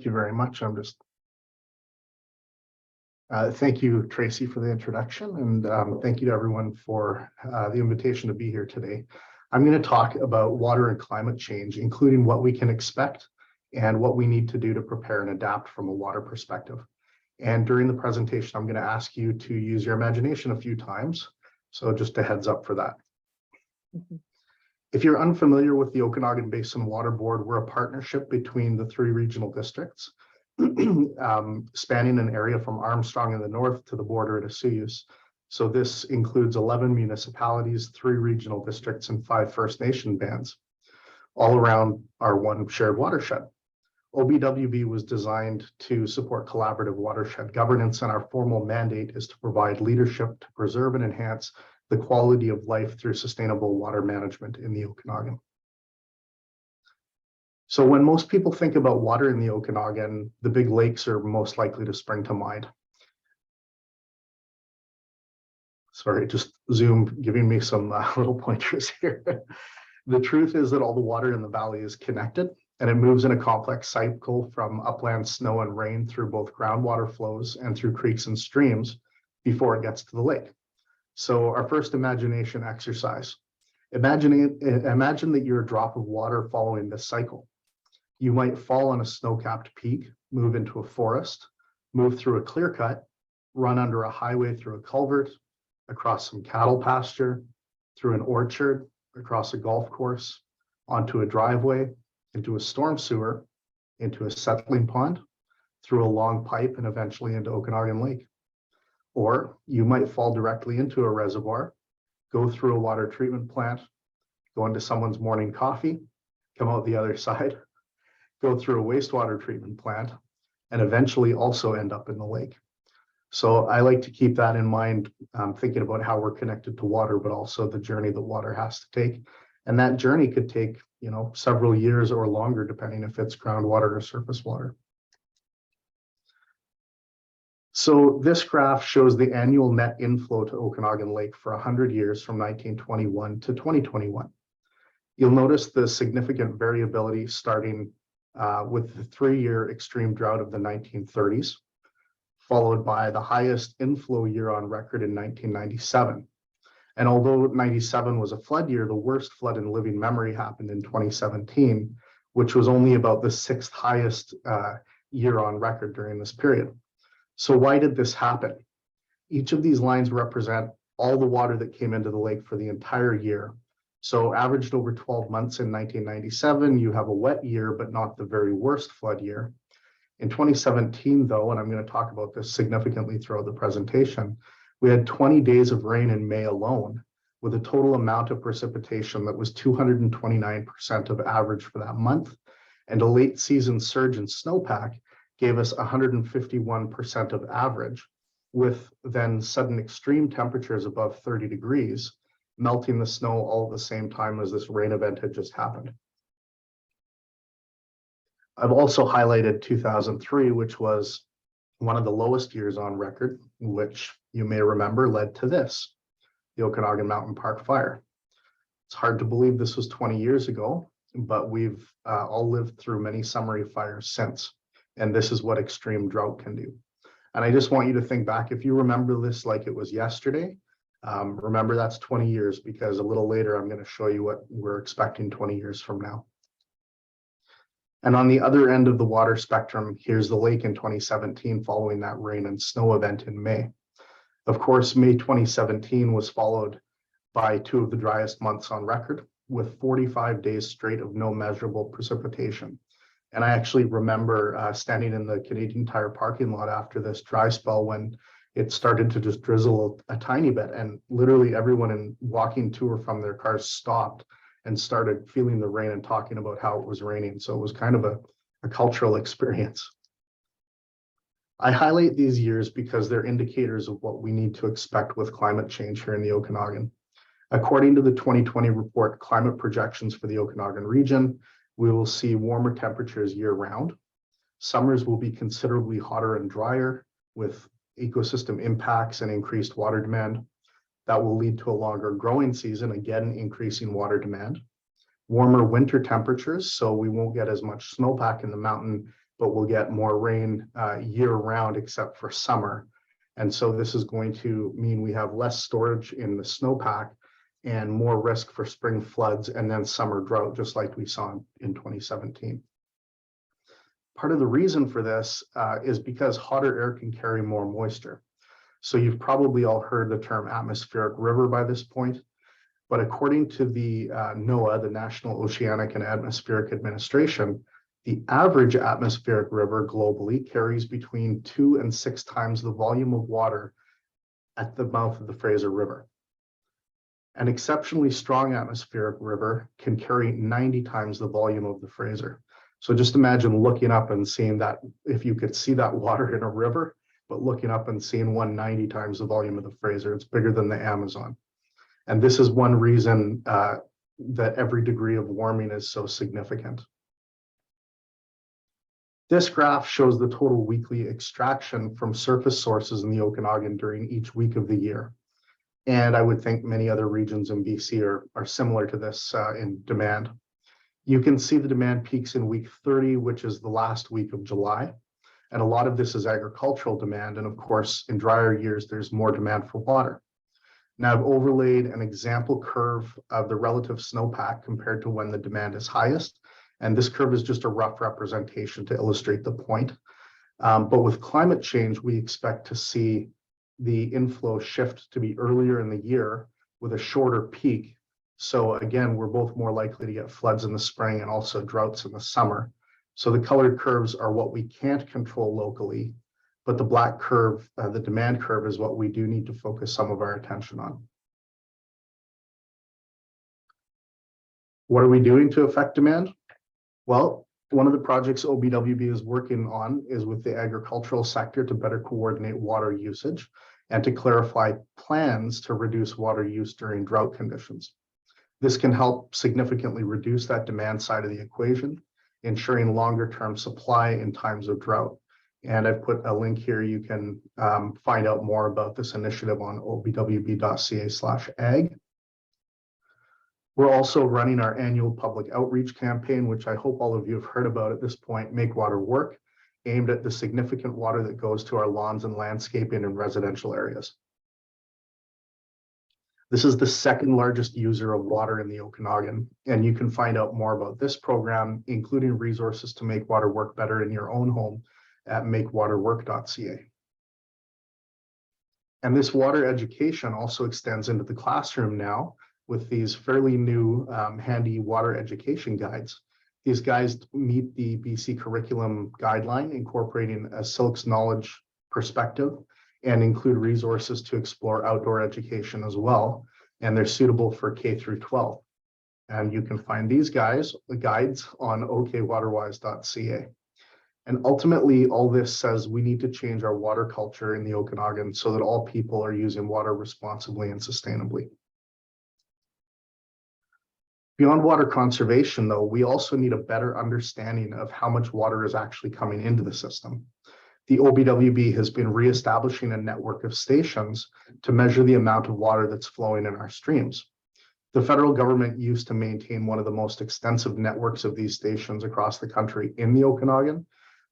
you very much. Thank you, Tracy, for the introduction, and thank you to everyone for the invitation to be here today. I'm going to talk about water and climate change, including what we can expect and what we need to do to prepare and adapt from a water perspective. And during the presentation, I'm going to ask you to use your imagination a few times. So just a heads up for that. If you're unfamiliar with the Okanagan Basin Water Board, we're a partnership between the 3 regional districts, spanning an area from Armstrong in the north to the border at Osoyoos. So this includes 11 municipalities, 3 regional districts, and 5 First Nation bands, all around our one shared watershed. OBWB was designed to support collaborative watershed governance, and our formal mandate is to provide leadership to preserve and enhance the quality of life through sustainable water management in the Okanagan. So when most people think about water in the Okanagan, the big lakes are most likely to spring to mind. Sorry, just Zoom giving me some little pointers here. The truth is that all the water in the valley is connected, and it moves in a complex cycle from upland snow and rain through both groundwater flows and through creeks and streams before it gets to the lake. So our first imagination exercise. Imagine that you're a drop of water following this cycle. You might fall on a snow-capped peak, move into a forest, move through a clear cut, run under a highway through a culvert, across some cattle pasture, through an orchard, across a golf course, onto a driveway, into a storm sewer, into a settling pond, through a long pipe, and eventually into Okanagan Lake. Or you might fall directly into a reservoir, go through a water treatment plant, go into someone's morning coffee, come out the other side, go through a wastewater treatment plant, and eventually also end up in the lake. So I like to keep that in mind, thinking about how we're connected to water, but also the journey that water has to take. And that journey could take, several years or longer, depending if it's groundwater or surface water. So this graph shows the annual net inflow to Okanagan Lake for 100 years from 1921 to 2021. You'll notice the significant variability starting with the 3-year extreme drought of the 1930s, followed by the highest inflow year on record in 1997. And although 97 was a flood year, the worst flood in living memory happened in 2017, which was only about the 6th highest year on record during this period. So why did this happen? Each of these lines represent all the water that came into the lake for the entire year. So averaged over 12 months in 1997, you have a wet year, but not the very worst flood year. In 2017, though, and I'm going to talk about this significantly throughout the presentation, we had 20 days of rain in May alone, with a total amount of precipitation that was 229% of average for that month, and a late season surge in snowpack gave us 151% of average, with then sudden extreme temperatures above 30 degrees, melting the snow all at the same time as this rain event had just happened. I've also highlighted 2003, which was one of the lowest years on record, which you may remember led to this, the Okanagan Mountain Park fire. It's hard to believe this was 20 years ago, but we've all lived through many summary fires since, and this is what extreme drought can do. And I just want you to think back, if you remember this like it was yesterday, remember that's 20 years, because a little later I'm going to show you what we're expecting 20 years from now. And on the other end of the water spectrum, here's the lake in 2017 following that rain and snow event in May. Of course, May 2017 was followed by 2 of the driest months on record, with 45 days straight of no measurable precipitation. And I actually remember standing in the Canadian Tire parking lot after this dry spell when it started to just drizzle a tiny bit, and literally everyone walking to or from their cars stopped and started feeling the rain and talking about how it was raining. So it was kind of a cultural experience. I highlight these years because they're indicators of what we need to expect with climate change here in the Okanagan. According to the 2020 report, Climate Projections for the Okanagan region, we will see warmer temperatures year-round. Summers will be considerably hotter and drier, with ecosystem impacts and increased water demand. That will lead to a longer growing season, again increasing water demand. Warmer winter temperatures, so we won't get as much snowpack in the mountain, but we'll get more rain year round except for summer. And so this is going to mean we have less storage in the snowpack and more risk for spring floods and then summer drought, just like we saw in 2017. Part of the reason for this is because hotter air can carry more moisture. So you've probably all heard the term atmospheric river by this point, but according to the NOAA, the National Oceanic and Atmospheric Administration, the average atmospheric river globally carries between 2 and 6 times the volume of water at the mouth of the Fraser River. An exceptionally strong atmospheric river can carry 90 times the volume of the Fraser. So just imagine looking up and seeing that, if you could see that water in a river, but looking up and seeing 190 times the volume of the Fraser, it's bigger than the Amazon. And this is one reason that every degree of warming is so significant. This graph shows the total weekly extraction from surface sources in the Okanagan during each week of the year. And I would think many other regions in BC are similar to this in demand. You can see the demand peaks in week 30, which is the last week of July. And a lot of this is agricultural demand. And of course, in drier years, there's more demand for water. Now I've overlaid an example curve of the relative snowpack compared to when the demand is highest. And this curve is just a rough representation to illustrate the point. But with climate change, we expect to see the inflow shift to be earlier in the year with a shorter peak. So again, we're both more likely to get floods in the spring and also droughts in the summer. So the colored curves are what we can't control locally, but the black curve, the demand curve, is what we do need to focus some of our attention on. What are we doing to affect demand? Well, one of the projects OBWB is working on is with the agricultural sector to better coordinate water usage and to clarify plans to reduce water use during drought conditions. This can help significantly reduce that demand side of the equation, ensuring longer-term supply in times of drought. And I've put a link here. You can find out more about this initiative on obwb.ca/ag. We're also running our annual public outreach campaign, which I hope all of you have heard about at this point, Make Water Work, aimed at the significant water that goes to our lawns and landscaping in residential areas. This is the second largest user of water in the Okanagan, and you can find out more about this program, including resources to make water work better in your own home at makewaterwork.ca. And this water education also extends into the classroom now with these fairly new handy water education guides. These guides meet the BC curriculum guideline, incorporating a Silk's knowledge perspective, and include resources to explore outdoor education as well. And they're suitable for K through 12. And you can find these guides on okwaterwise.ca. And ultimately, all this says we need to change our water culture in the Okanagan so that all people are using water responsibly and sustainably. Beyond water conservation, though, we also need a better understanding of how much water is actually coming into the system. The OBWB has been reestablishing a network of stations to measure the amount of water that's flowing in our streams. The federal government used to maintain one of the most extensive networks of these stations across the country in the Okanagan,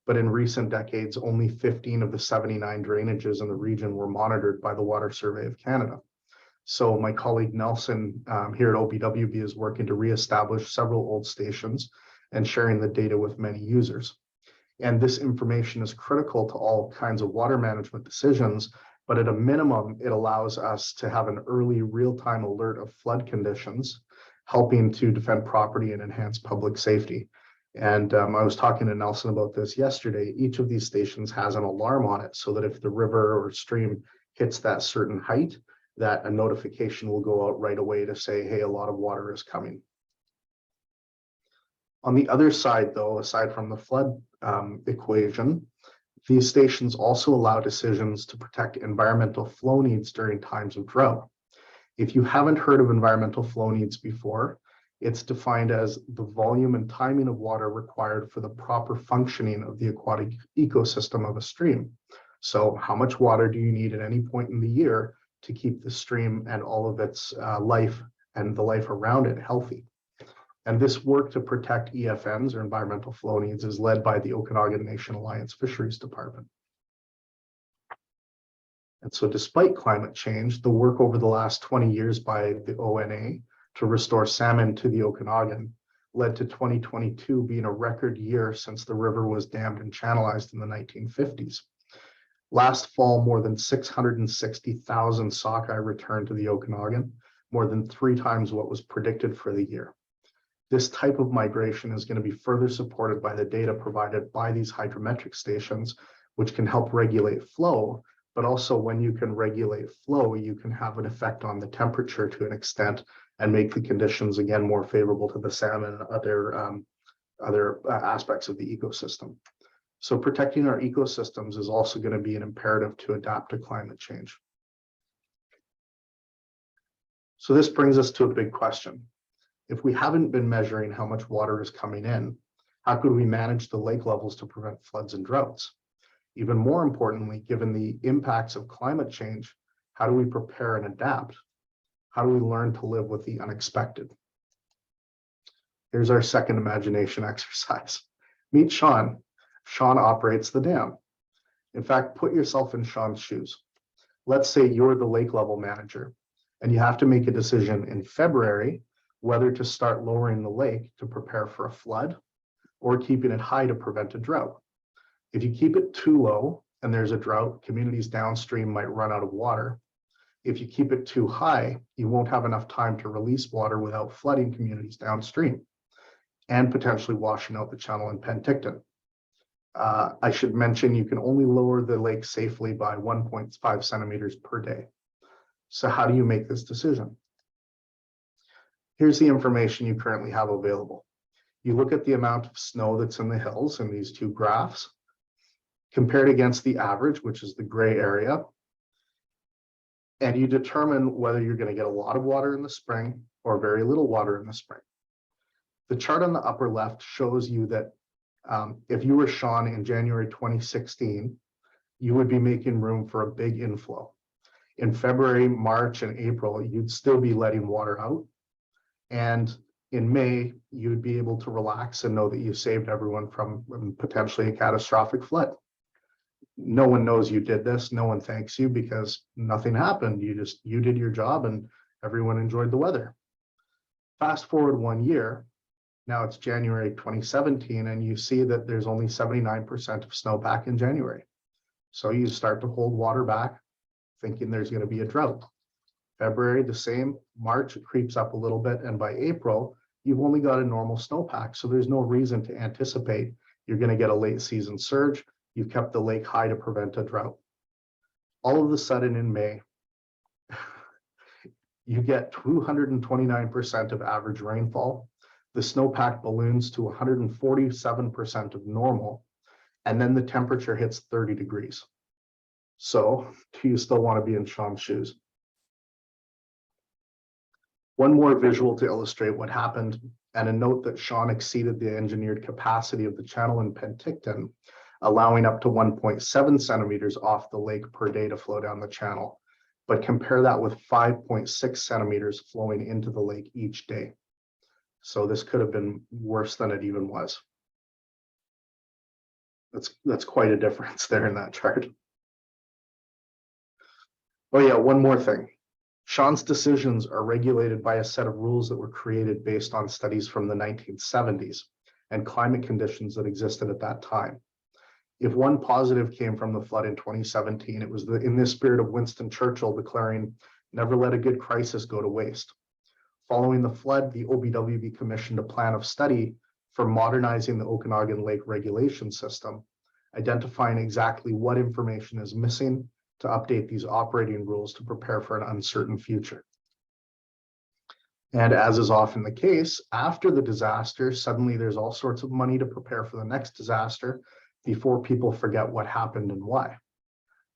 but in recent decades, only 15 of the 79 drainages in the region were monitored by the Water Survey of Canada. So my colleague Nelson here at OBWB is working to reestablish several old stations and sharing the data with many users. And this information is critical to all kinds of water management decisions, but at a minimum, it allows us to have an early real-time alert of flood conditions, helping to defend property and enhance public safety. And I was talking to Nelson about this yesterday. Each of these stations has an alarm on it so that if the river or stream hits that certain height, that a notification will go out right away to say, hey, a lot of water is coming. On the other side, though, aside from the flood equation, these stations also allow decisions to protect environmental flow needs during times of drought. If you haven't heard of environmental flow needs before, it's defined as the volume and timing of water required for the proper functioning of the aquatic ecosystem of a stream. So how much water do you need at any point in the year to keep the stream and all of its life and the life around it healthy? And this work to protect EFNs, or environmental flow needs, is led by the Okanagan Nation Alliance Fisheries Department. And so despite climate change, the work over the last 20 years by the ONA to restore salmon to the Okanagan led to 2022 being a record year since the river was dammed and channelized in the 1950s. Last fall, more than 660,000 sockeye returned to the Okanagan, more than 3 times what was predicted for the year. This type of migration is going to be further supported by the data provided by these hydrometric stations, which can help regulate flow. But also, when you can regulate flow, you can have an effect on the temperature to an extent and make the conditions again more favorable to the salmon and other aspects of the ecosystem. So protecting our ecosystems is also going to be an imperative to adapt to climate change. So this brings us to a big question. If we haven't been measuring how much water is coming in, how could we manage the lake levels to prevent floods and droughts? Even more importantly, given the impacts of climate change, how do we prepare and adapt? How do we learn to live with the unexpected? Here's our second imagination exercise. Meet Sean. Sean operates the dam. In fact, put yourself in Sean's shoes. Let's say you're the lake level manager and you have to make a decision in February whether to start lowering the lake to prepare for a flood or keeping it high to prevent a drought. If you keep it too low and there's a drought, communities downstream might run out of water. If you keep it too high, you won't have enough time to release water without flooding communities downstream and potentially washing out the channel in Penticton. I should mention you can only lower the lake safely by 1.5 centimeters per day. So how do you make this decision? Here's the information you currently have available. You look at the amount of snow that's in the hills in these 2 graphs, compared against the average, which is the gray area, and you determine whether you're going to get a lot of water in the spring or very little water in the spring. The chart on the upper left shows you that if you were Sean in January 2016, you would be making room for a big inflow. In February, March, and April, you'd still be letting water out. And in May, you'd be able to relax and know that you saved everyone from potentially a catastrophic flood. No one knows you did this. No one thanks you because nothing happened. You did your job and everyone enjoyed the weather. Fast forward 1 year. Now it's January 2017, and you see that there's only 79% of snowpack in January. So you start to hold water back, thinking there's going to be a drought. February, the same. March, it creeps up a little bit. And by April, you've only got a normal snowpack. So there's no reason to anticipate you're going to get a late season surge. You've kept the lake high to prevent a drought. All of a sudden in May, you get 229% of average rainfall. The snowpack balloons to 147% of normal, and then the temperature hits 30 degrees. So do you still want to be in Sean's shoes? One more visual to illustrate what happened, and a note that Sean exceeded the engineered capacity of the channel in Penticton, allowing up to 1.7 centimeters off the lake per day to flow down the channel. But compare that with 5.6 centimeters flowing into the lake each day. So this could have been worse than it even was. That's quite a difference there in that chart. Oh yeah, one more thing. Sean's decisions are regulated by a set of rules that were created based on studies from the 1970s and climate conditions that existed at that time. If one positive came from the flood in 2017, it was in the spirit of Winston Churchill declaring, "Never let a good crisis go to waste." Following the flood, the OBWB commissioned a plan of study for modernizing the Okanagan Lake regulation system, identifying exactly what information is missing to update these operating rules to prepare for an uncertain future. And as is often the case, after the disaster, suddenly there's all sorts of money to prepare for the next disaster before people forget what happened and why.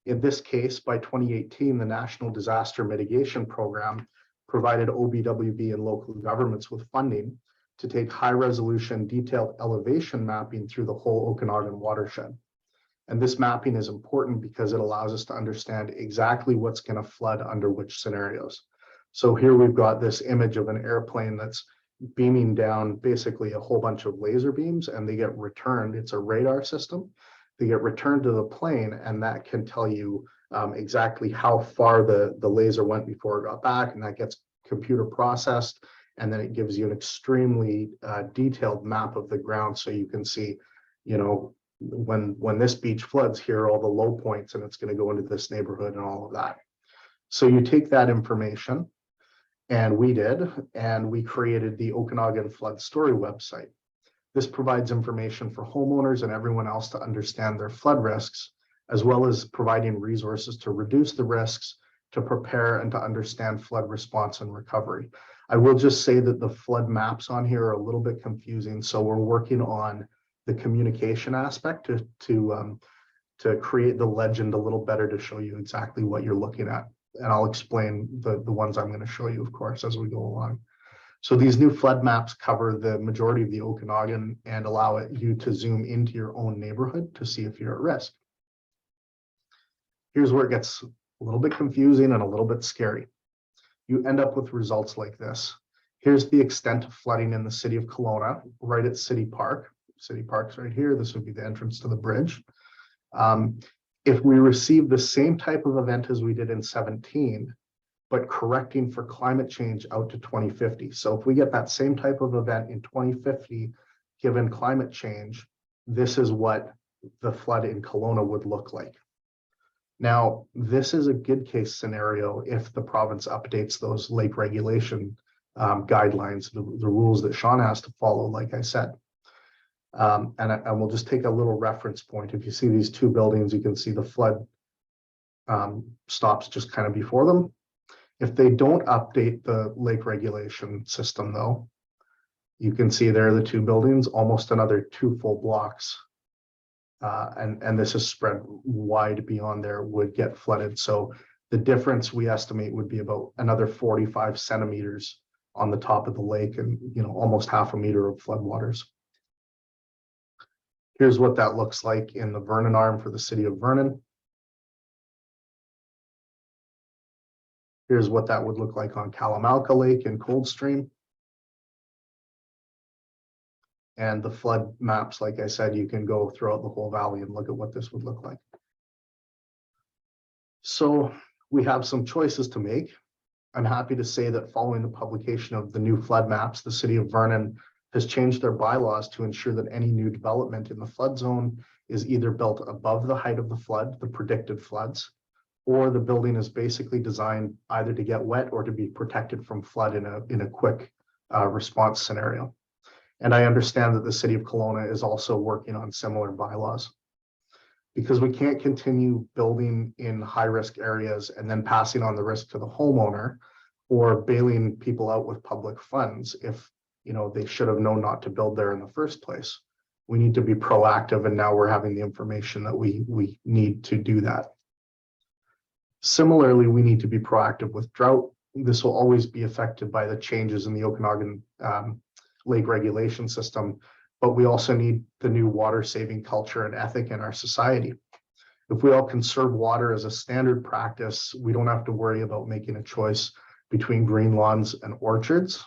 In this case, by 2018, the National Disaster Mitigation Program provided OBWB and local governments with funding to take high-resolution detailed elevation mapping through the whole Okanagan watershed. And this mapping is important because it allows us to understand exactly what's going to flood under which scenarios. So here we've got this image of an airplane that's beaming down basically a whole bunch of laser beams, and they get returned. It's a radar system. They get returned to the plane, and that can tell you exactly how far the laser went before it got back, and that gets computer processed, and then it gives you an extremely detailed map of the ground, so you can see, you know, when this beach floods, here are all the low points, and it's going to go into this neighborhood and all of that. So you take that information, and we created the Okanagan Flood Story website. This provides information for homeowners and everyone else to understand their flood risks, as well as providing resources to reduce the risks, to prepare and to understand flood response and recovery. I will just say that the flood maps on here are a little bit confusing, so we're working on the communication aspect to create the legend a little better, to show you exactly what you're looking at. And I'll explain the ones I'm going to show you, of course, as we go along. So these new flood maps cover the majority of the Okanagan and allow you to zoom into your own neighborhood to see if you're at risk. Here's where it gets a little bit confusing and a little bit scary. You end up with results like this. Here's the extent of flooding in the city of Kelowna, right at City Park. City Park's right here. This would be the entrance to the bridge. If we receive the same type of event as we did in 17, but correcting for climate change out to 2050. So if we get that same type of event in 2050, given climate change, this is what the flood in Kelowna would look like. Now, this is a good case scenario if the province updates those lake regulation guidelines, the rules that Sean has to follow, like I said. And we'll just take a little reference point. If you see these two buildings, you can see the flood stops just kind of before them. If they don't update the lake regulation system, though, you can see there are the two buildings, almost another 2 full blocks. And this is spread wide beyond there, would get flooded. So the difference we estimate would be about another 45 centimeters on the top of the lake, and almost half a meter of floodwaters. Here's what that looks like in the Vernon arm for the city of Vernon. Here's what that would look like on Kalamalka Lake in Coldstream. And the flood maps, like I said, you can go throughout the whole valley and look at what this would look like. So we have some choices to make. I'm happy to say that following the publication of the new flood maps, the city of Vernon has changed their bylaws to ensure that any new development in the flood zone is either built above the height of the flood, the predicted floods, or the building is basically designed either to get wet or to be protected from flood in a quick response scenario. And I understand that the city of Kelowna is also working on similar bylaws, because we can't continue building in high-risk areas and then passing on the risk to the homeowner or bailing people out with public funds if they should have known not to build there in the first place. We need to be proactive, and now we're having the information that we need to do that. Similarly, we need to be proactive with drought. This will always be affected by the changes in the Okanagan lake regulation system, but we also need the new water saving culture and ethic in our society. If we all conserve water as a standard practice, we don't have to worry about making a choice between green lawns and orchards,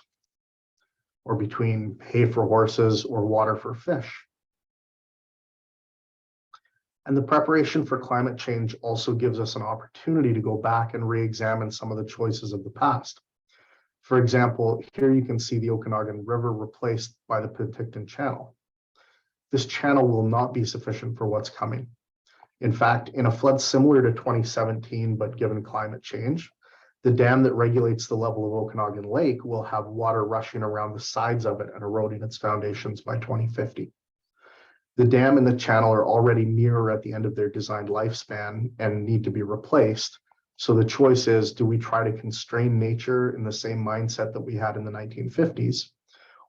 or between hay for horses or water for fish. And the preparation for climate change also gives us an opportunity to go back and re-examine some of the choices of the past. For example, here you can see the Okanagan River replaced by the Penticton Channel. This channel will not be sufficient for what's coming. In fact, in a flood similar to 2017, but given climate change, the dam that regulates the level of Okanagan Lake will have water rushing around the sides of it and eroding its foundations by 2050. The dam and the channel are already near at the end of their designed lifespan and need to be replaced. So the choice is, do we try to constrain nature in the same mindset that we had in the 1950s?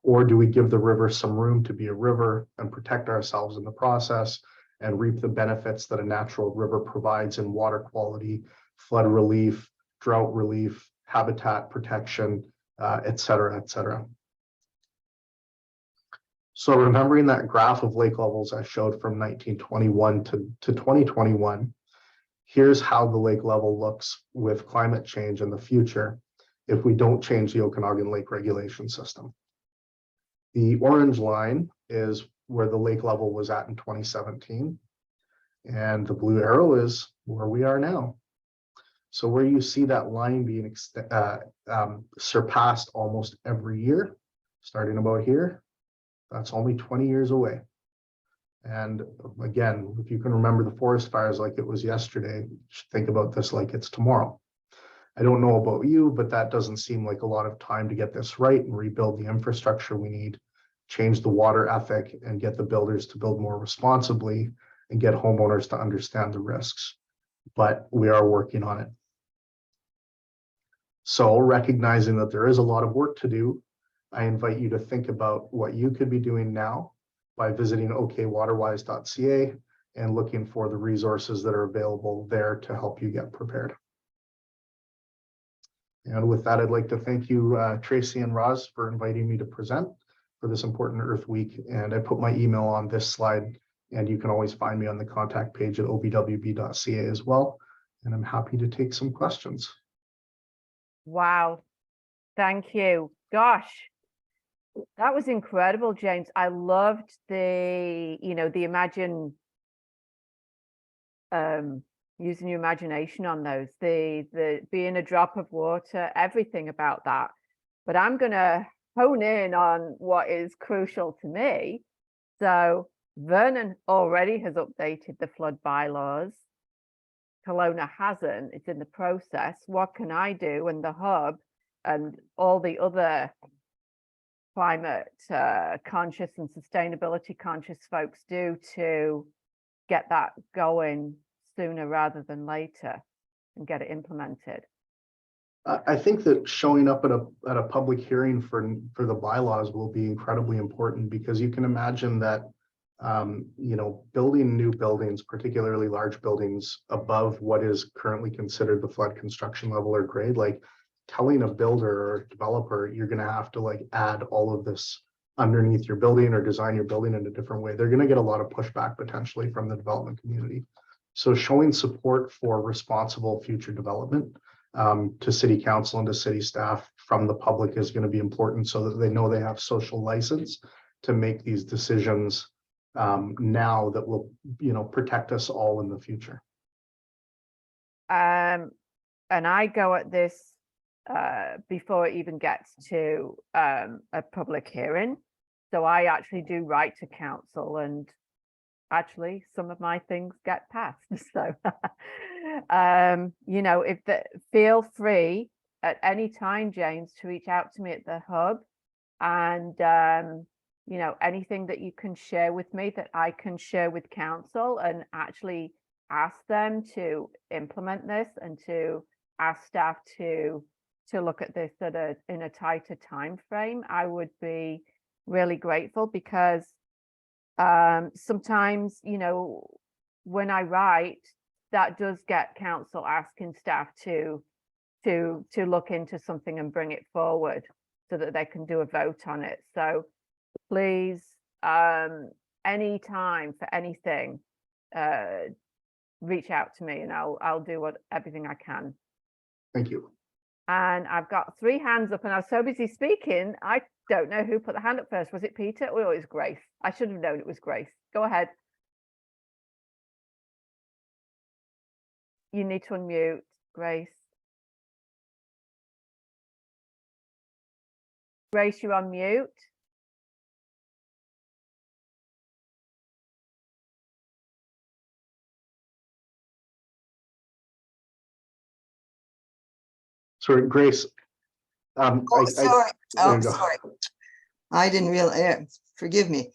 Or do we give the river some room to be a river and protect ourselves in the process and reap the benefits that a natural river provides in water quality, flood relief, drought relief, habitat protection, et cetera, et cetera. So remembering that graph of lake levels I showed from 1921 to 2021, here's how the lake level looks with climate change in the future if we don't change the Okanagan Lake regulation system. The orange line is where the lake level was at in 2017. And the blue arrow is where we are now. So where you see that line being surpassed almost every year, starting about here, that's only 20 years away. And again, if you can remember the forest fires like it was yesterday, think about this like it's tomorrow. I don't know about you, but that doesn't seem like a lot of time to get this right and rebuild the infrastructure we need, change the water ethic, and get the builders to build more responsibly and get homeowners to understand the risks. But we are working on it. So recognizing that there is a lot of work to do, I invite you to think about what you could be doing now by visiting okwaterwise.ca and looking for the resources that are available there to help you get prepared. And with that, I'd like to thank you, Tracy and Roz, for inviting me to present for this important Earth Week. And I put my email on this slide, and you can always find me on the contact page at obwb.ca as well. And I'm happy to take some questions. Wow. Thank you. Gosh, that was incredible, James. I loved the, the using your imagination on those, the being a drop of water, everything about that. But I'm going to hone in on what is crucial to me. So Vernon already has updated the flood bylaws. Kelowna hasn't. It's in the process. What can I do? And the hub and all the other climate conscious and sustainability conscious folks do to get that going sooner rather than later and get it implemented? I think that showing up at a public hearing for the bylaws will be incredibly important, because you can imagine that building new buildings, particularly large buildings above what is currently considered the flood construction level or grade, like telling a builder or developer you're going to have to like add all of this underneath your building or design your building in a different way, they're going to get a lot of pushback potentially from the development community. So showing support for responsible future development to city council and to city staff from the public is going to be important, so that they know they have social license to make these decisions now that will, protect us all in the future. And I go at this before it even gets to a public hearing. So I actually do write to council, and actually some of my things get passed. So, feel free at any time, James, to reach out to me at the hub, and anything that you can share with me that I can share with council and actually ask them to implement this and to ask staff to look at this in a tighter time frame. I would be really grateful, because sometimes, when I write, that does get council asking staff to look into something and bring it forward so that they can do a vote on it. So please, anytime for anything, reach out to me, and I'll do everything I can. Thank you. And I've got 3 hands up, and I was so busy speaking, I don't know who put the hand up first. Was it Peter? Oh, it was Grace. I should have known it was Grace. Go ahead. You need to unmute, Grace. Grace, you're on mute. Sorry, Grace. Sorry. I didn't realize. Forgive me.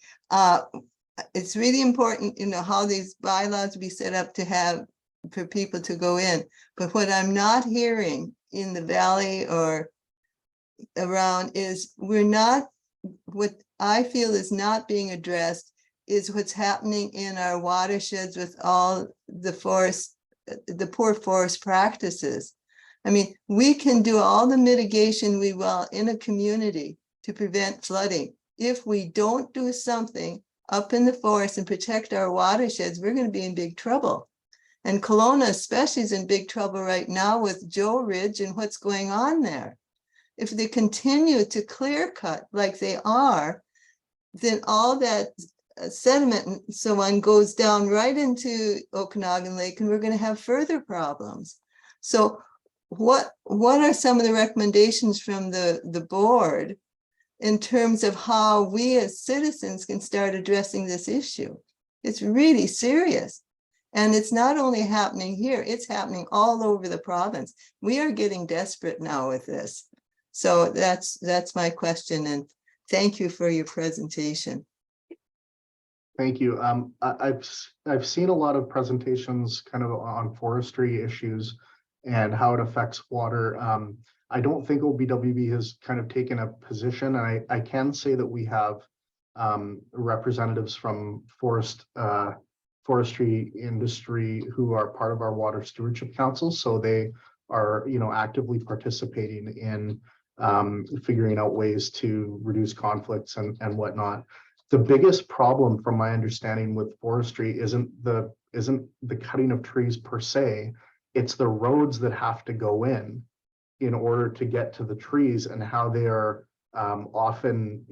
It's really important, how these bylaws be set up to have for people to go in. But what I'm not hearing in the valley or around is what I feel is not being addressed is what's happening in our watersheds with all the poor forest practices. I mean, we can do all the mitigation we will in a community to prevent flooding. If we don't do something up in the forest and protect our watersheds, we're going to be in big trouble. And Kelowna especially is in big trouble right now with Joe Ridge and what's going on there. If they continue to clear cut like they are, then all that sediment and so on goes down right into Okanagan Lake, and we're going to have further problems. So what are some of the recommendations from the board in terms of how we as citizens can start addressing this issue? It's really serious. And it's not only happening here, it's happening all over the province. We are getting desperate now with this. So that's my question, and thank you for your presentation. Thank you. I've seen a lot of presentations kind of on forestry issues and how it affects water. I don't think OBWB has kind of taken a position, and I can say that we have representatives from forestry industry who are part of our water stewardship council. So they are, actively participating in figuring out ways to reduce conflicts and whatnot. The biggest problem, from my understanding, with forestry isn't the cutting of trees per se. It's the roads that have to go in order to get to the trees, and how they are often,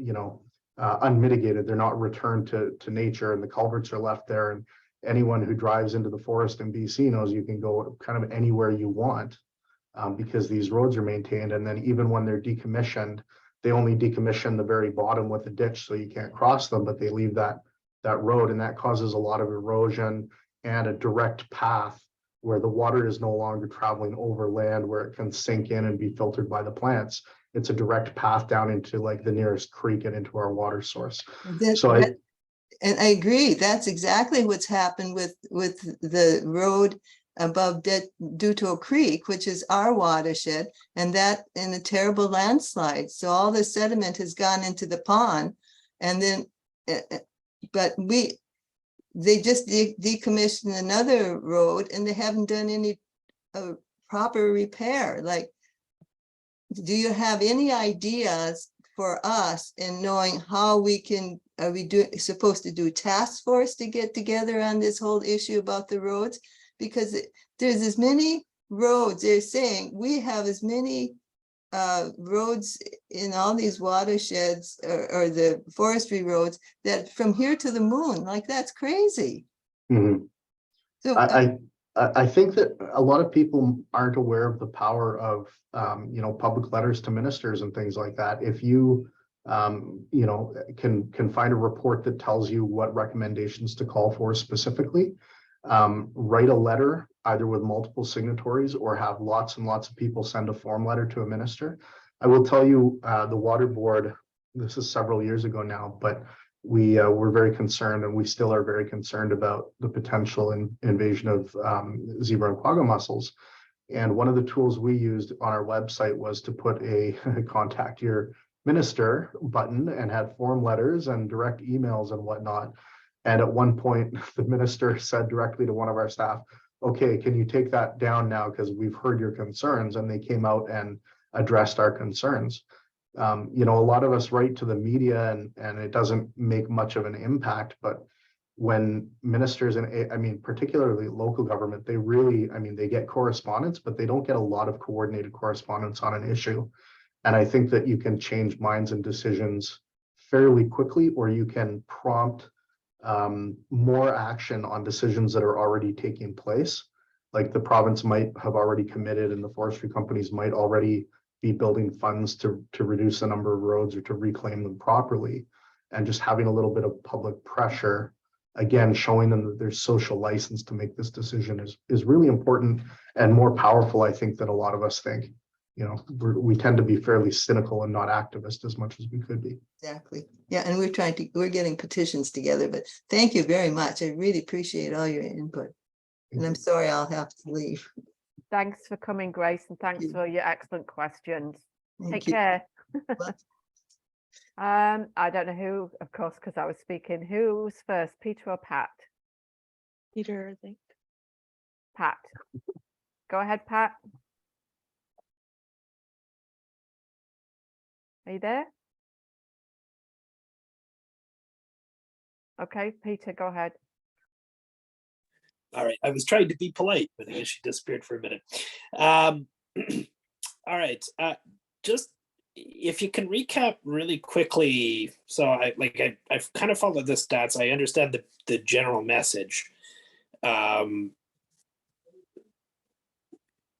unmitigated. They're not returned to nature, and the culverts are left there. And anyone who drives into the forest in BC knows you can go kind of anywhere you want because these roads are maintained. And then even when they're decommissioned, they only decommission the very bottom with a ditch, so you can't cross them, but they leave that road, and that causes a lot of erosion and a direct path where the water is no longer traveling over land where it can sink in and be filtered by the plants. It's a direct path down into like the nearest creek and into our water source. And I agree, that's exactly what's happened with the road above Duto Creek, which is our watershed, and that in a terrible landslide. So all the sediment has gone into the pond, and then, but they just decommissioned another road, and they haven't done any proper repair. Like, do you have any ideas for us in knowing how we can, are we supposed to do task force to get together on this whole issue about the roads? Because there's as many roads, they're saying we have as many roads in all these watersheds or the forestry roads that from here to the moon, like that's crazy. Mm-hmm. So I think that a lot of people aren't aware of the power of public letters to ministers and things like that. If you can find a report that tells you what recommendations to call for specifically, write a letter either with multiple signatories or have lots and lots of people send a form letter to a minister. I will tell you, the water board, this is several years ago now, but we were very concerned, and we still are very concerned about the potential invasion of zebra and quagga mussels. And one of the tools we used on our website was to put a contact your minister button, and had form letters and direct emails and whatnot. And at one point, the minister said directly to one of our staff, "Okay, can you take that down now? Because we've heard your concerns." And they came out and addressed our concerns. A lot of us write to the media, and it doesn't make much of an impact. But when ministers, and particularly local government, they really, they get correspondence, but they don't get a lot of coordinated correspondence on an issue. And I think that you can change minds and decisions fairly quickly, or you can prompt more action on decisions that are already taking place. Like the province might have already committed, and the forestry companies might already be building funds to reduce the number of roads or to reclaim them properly. And just having a little bit of public pressure, again, showing them that there's social license to make this decision is really important and more powerful, I think, than a lot of us think. We tend to be fairly cynical and not activist as much as we could be. Exactly. Yeah, and we're getting petitions together, but thank you very much. I really appreciate all your input. And I'm sorry I'll have to leave. Thanks for coming, Grace, and thanks for your excellent questions. Take you. care. I don't know who, of course, because I was speaking. Who's first, Peter or Pat? Peter, I think. Pat. Go ahead, Pat. Are you there? Okay, Peter, go ahead. All right, I was trying to be polite, but I guess she disappeared for a minute. All right, just if you can recap really quickly, so I've kind of followed the stats. I understand the general message.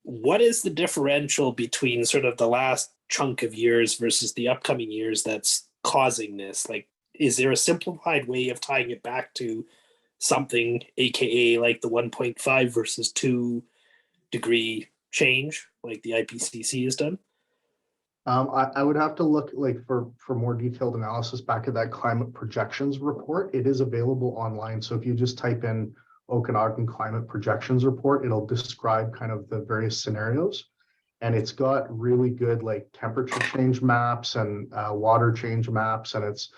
What is the differential between sort of the last chunk of years versus the upcoming years that's causing this? Like, is there a simplified way of tying it back to something, aka like the 1.5 versus 2 degree change, like the IPCC has done? I would have to look like for more detailed analysis back at that climate projections report. It is available online. So if you just type in Okanagan climate projections report, it'll describe kind of the various scenarios. And it's got really good like temperature change maps and water change maps, and it's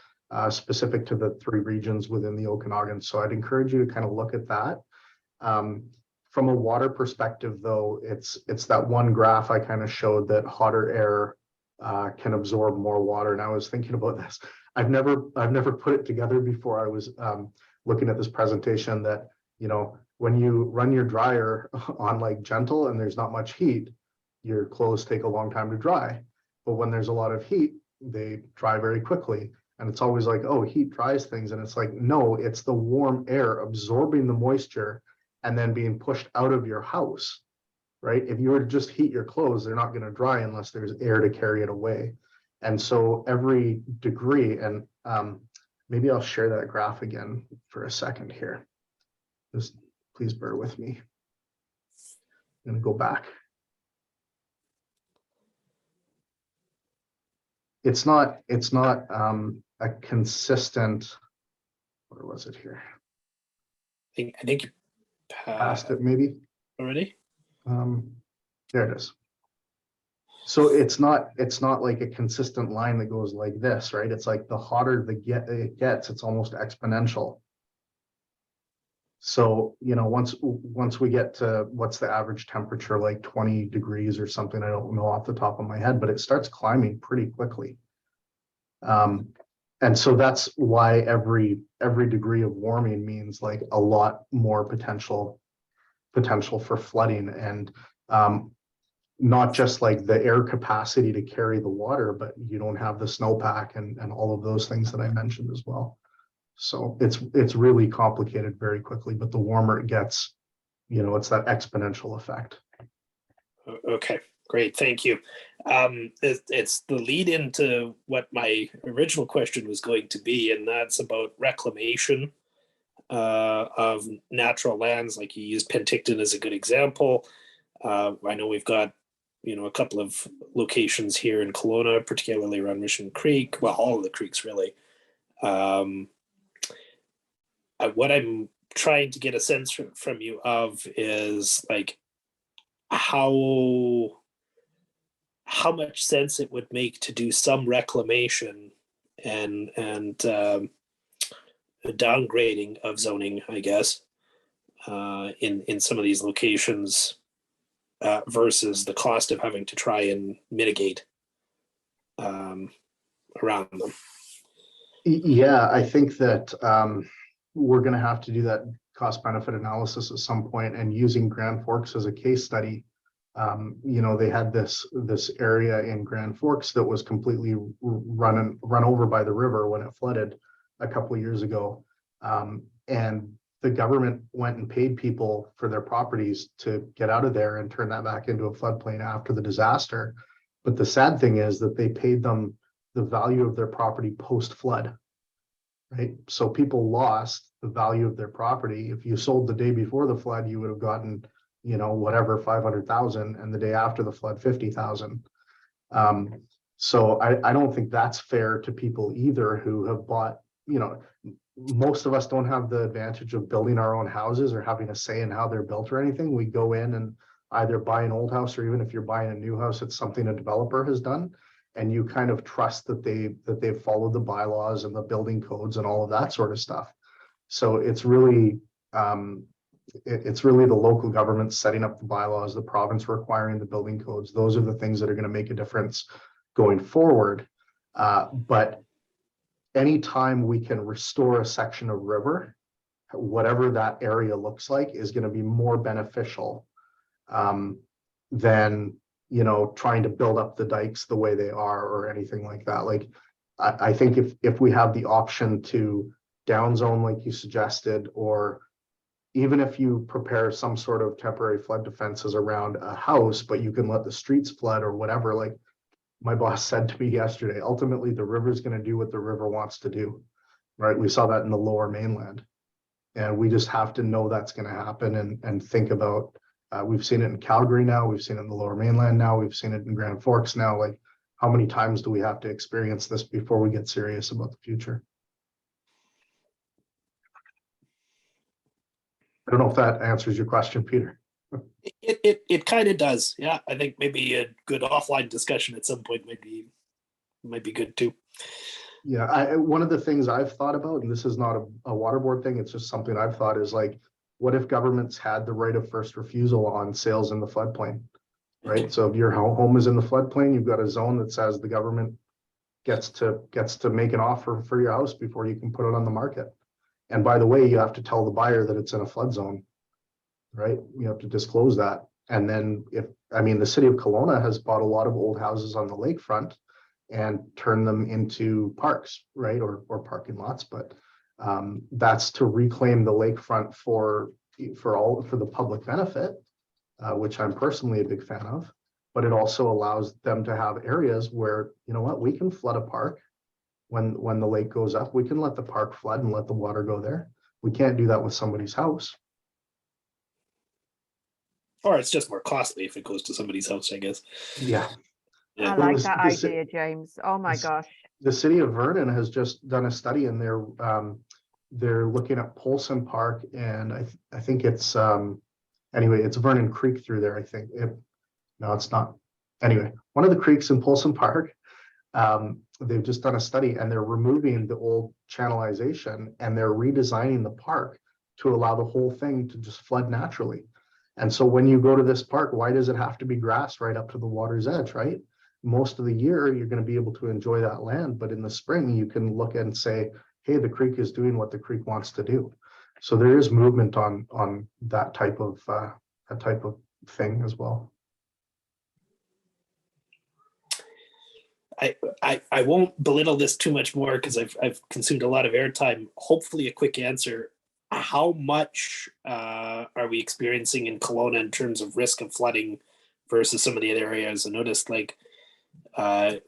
specific to the 3 regions within the Okanagan. So I'd encourage you to kind of look at that. From a water perspective, though, it's that one graph I kind of showed that hotter air can absorb more water. And I was thinking about this. I've never put it together before. I was looking at this presentation that, you know, when you run your dryer on like gentle and there's not much heat, your clothes take a long time to dry. But when there's a lot of heat, they dry very quickly. And it's always like, oh, heat dries things. And it's like, no, it's the warm air absorbing the moisture and then being pushed out of your house, right? If you were to just heat your clothes, they're not going to dry unless there's air to carry it away. And so every degree, and maybe I'll share that graph again for a second here. Just please bear with me. I'm going to go back. It's not a consistent, where was it here? I think you Past it maybe. already. There it is. So it's not like a consistent line that goes like this, right? It's like the hotter it gets, it's almost exponential. So, you know, once we get to what's the average temperature, like 20 degrees or something, I don't know off the top of my head, but it starts climbing pretty quickly. And so that's why every degree of warming means like a lot more potential for flooding, and not just like the air capacity to carry the water, but you don't have the snowpack and all of those things that I mentioned as well. So it's really complicated very quickly, but the warmer it gets, you know, it's that exponential effect. Okay, great, thank you. It's the lead into what my original question was going to be, and that's about reclamation of natural lands. Like you used Penticton as a good example. I know we've got, you know, a couple of locations here in Kelowna, particularly around Mission Creek. Well, all of the creeks really. What I'm trying to get a sense from you of is like how much sense it would make to do some reclamation and downgrading of zoning, I guess, in some of these locations versus the cost of having to try and mitigate around them. Yeah, I think that we're going to have to do that cost benefit analysis at some point, and using Grand Forks as a case study. You know, they had this area in Grand Forks that was completely run over by the river when it flooded a couple of years ago, and the government went and paid people for their properties to get out of there and turn that back into a floodplain after the disaster. But the sad thing is that they paid them the value of their property post flood, right? So people lost the value of their property. If you sold the day before the flood, you would have gotten, you know, whatever, 500,000, and the day after the flood, 50,000. So I don't think that's fair to people either who have bought, you know, most of us don't have the advantage of building our own houses or having a say in how they're built or anything. We go in and either buy an old house, or even if you're buying a new house, it's something a developer has done. And you kind of trust that they've followed the bylaws and the building codes and all of that sort of stuff. So it's really the local government setting up the bylaws, the province requiring the building codes. Those are the things that are going to make a difference going forward. But anytime we can restore a section of river, whatever that area looks like, is going to be more beneficial than trying to build up the dikes the way they are or anything like that. Like, I think if we have the option to down zone like you suggested, or even if you prepare some sort of temporary flood defenses around a house, but you can let the streets flood or whatever, like my boss said to me yesterday, ultimately the river's going to do what the river wants to do, right? We saw that in the lower mainland. And we just have to know that's going to happen and think about, we've seen it in Calgary now, we've seen it in the lower mainland now, we've seen it in Grand Forks now. Like, how many times do we have to experience this before we get serious about the future? I don't know if that answers your question, Peter. It kind of does. Yeah, I think maybe a good offline discussion at some point might be good too. Yeah, one of the things I've thought about, and this is not a water board thing, it's just something I've thought is like, what if governments had the right of first refusal on sales in the floodplain? Right. So if your home is in the floodplain, you've got a zone that says the government gets to make an offer for your house before you can put it on the market. And by the way, you have to tell the buyer that it's in a flood zone, right? You have to disclose that. And then the city of Kelowna has bought a lot of old houses on the lakefront and turned them into parks, right? Or parking lots, but that's to reclaim the lakefront for the public benefit, which I'm personally a big fan of. But it also allows them to have areas where, you know what, we can flood a park when the lake goes up. We can let the park flood and let the water go there. We can't do that with somebody's house. Or it's just more costly if it goes to somebody's house, I guess. Yeah. Yeah. I Well, like that idea, James. Oh my gosh. The city of Vernon has just done a study, and they're looking at Polson Park, and I think it's anyway, it's Vernon Creek through there. I think no, it's not. Anyway, one of the creeks in Polson Park. They've just done a study, and they're removing the old channelization, and they're redesigning the park to allow the whole thing to just flood naturally. And so when you go to this park, why does it have to be grass right up to the water's edge, right? Most of the year, you're going to be able to enjoy that land, but in the spring, you can look and say, hey, the creek is doing what the creek wants to do. So there is movement on that type of thing as well. I won't belittle this too much more because I've consumed a lot of airtime. Hopefully a quick answer. How much are we experiencing in Kelowna in terms of risk of flooding versus some of the other areas? I noticed like